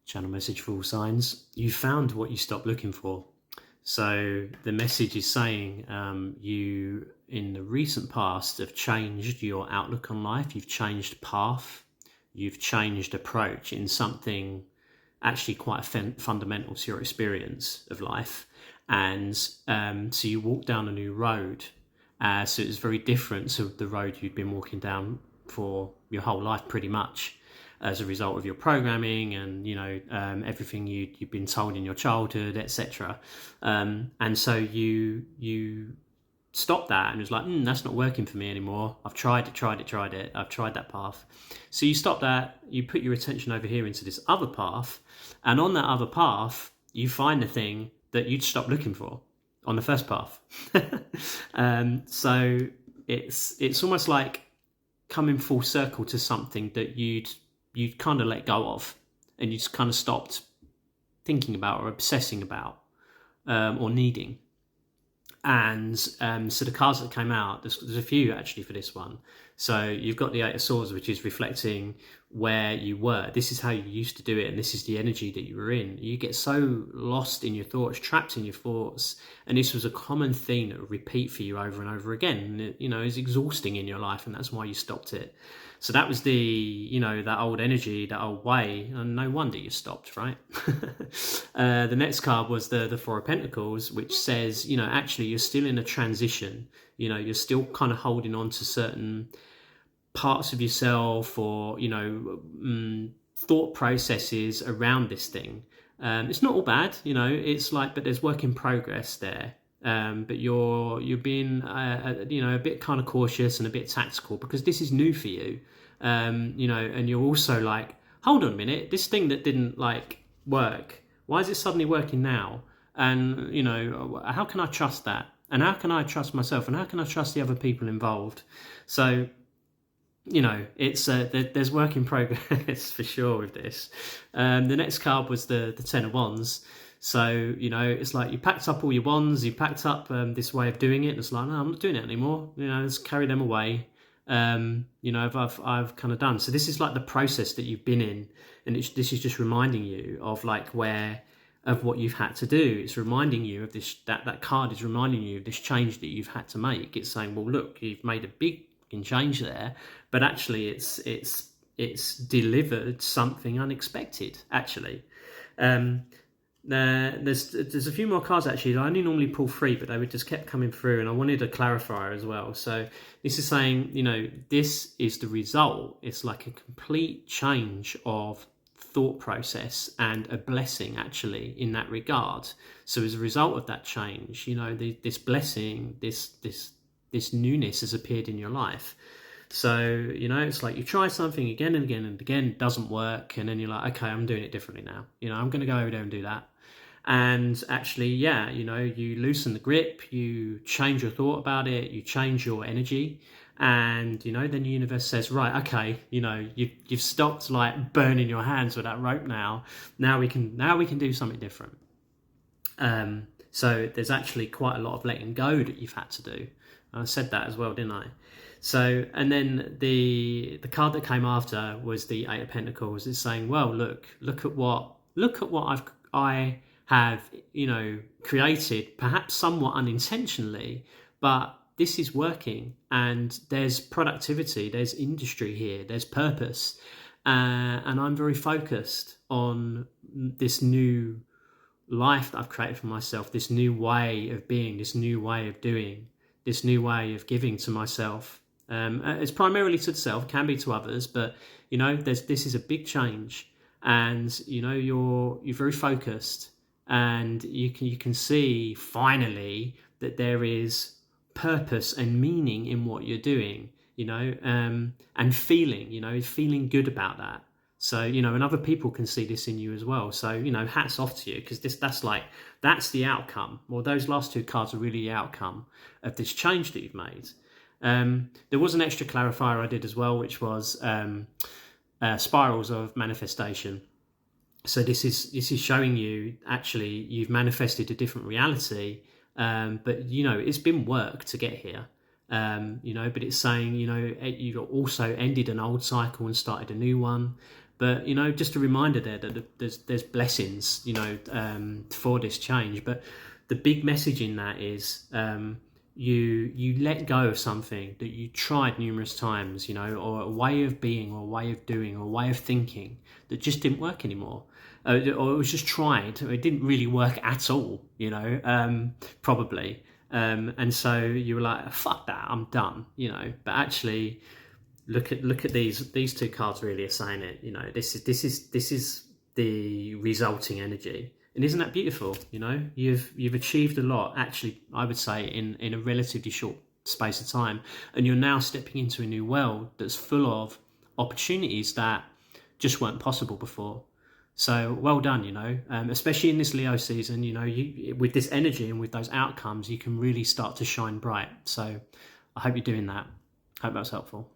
Channel message for Allsigns. You found what you stopped looking for. So the message is saying you, in the recent past, have changed your outlook on life. You've changed path. You've changed approach in something actually quite fundamental to your experience of life. And so you walk down a new road. So it's very different to the road you'd been walking down for your whole life, pretty much, as a result of your programming and everything you've been told in your childhood, etc. And so you stop that and it's like, that's not working for me anymore. I've tried it. I've tried that path. So you stop that, you put your attention over here into this other path, and on that other path you find the thing that you'd stopped looking for on the first path. So it's almost like coming full circle to something that you'd kind of let go of, and you just kind of stopped thinking about or obsessing about or needing. And so the cards that came out, there's a few actually for this one. So you've got the Eight of Swords, which is reflecting where you were. This is how you used to do it, and this is the energy that you were in. You get so lost in your thoughts, trapped in your thoughts, and this was a common theme that would repeat for you over and over again. And it, is exhausting in your life, and that's why you stopped it. So that was that old energy, that old way, and no wonder you stopped, right? The next card was the Four of Pentacles, which says, actually you're still in a transition. You're still kind of holding on to certain parts of yourself or, thought processes around this thing. It's not all bad, it's like, but there's work in progress there. But you're being, a bit kind of cautious and a bit tactical because this is new for you, and you're also like, hold on a minute, this thing that didn't work, why is it suddenly working now? And, how can I trust that? And how can I trust myself? And how can I trust the other people involved? So, it's there's work in progress for sure with this. The next card was the Ten of Wands. So, it's like you packed up all your wands, you packed up this way of doing it. And it's like, no, I'm not doing it anymore. Let's carry them away. I've kind of done. So this is like the process that you've been in. And this is just reminding you of of what you've had to do. It's reminding you of this, that card is reminding you of this change that you've had to make. It's saying, well, look, you've made a big change there, but actually it's delivered something unexpected, actually. There's a few more cards actually. I only normally pull 3, but they would just kept coming through, and I wanted a clarifier as well. So this is saying, this is the result. It's like a complete change of thought process and a blessing actually in that regard. So as a result of that change, this blessing, this newness has appeared in your life. So, it's like you try something again and again and again, it doesn't work, and then you're like, okay, I'm doing it differently now. I'm going to go over there and do that. And actually, you loosen the grip, you change your thought about it, you change your energy, and then the universe says, right, okay, you've stopped burning your hands with that rope now. Now we can do something different. So there's actually quite a lot of letting go that you've had to do. I said that as well, didn't I? So, and then the card that came after was the Eight of Pentacles. It's saying, well, look at what I have, created, perhaps somewhat unintentionally, but this is working, and there's productivity, there's industry here, there's purpose, and I'm very focused on this new life that I've created for myself, this new way of being, this new way of doing, this new way of giving to myself. It's primarily to the self, can be to others, but this is a big change, and you're very focused, and you can see finally that there is purpose and meaning in what you're doing, and feeling good about that. So, and other people can see this in you as well. So, hats off to you, because that's the outcome. Well, those last 2 cards are really the outcome of this change that you've made. There was an extra clarifier I did as well, which was spirals of manifestation. So this is showing you actually you've manifested a different reality, but it's been work to get here. But it's saying, you've also ended an old cycle and started a new one. But just a reminder there that there's blessings, for this change. But the big message in that is, you let go of something that you tried numerous times, or a way of being, or a way of doing, or a way of thinking that just didn't work anymore. Or it was just tried, or it didn't really work at all, probably. And so you were like, fuck that, I'm done, But actually, look at these two cards really are saying it. This is the resulting energy, and isn't that beautiful? You've achieved a lot, actually, I would say, in a relatively short space of time, and you're now stepping into a new world that's full of opportunities that just weren't possible before. So well done, especially in this Leo season. You, with this energy and with those outcomes, you can really start to shine bright. So I hope you're doing that. Hope that's helpful.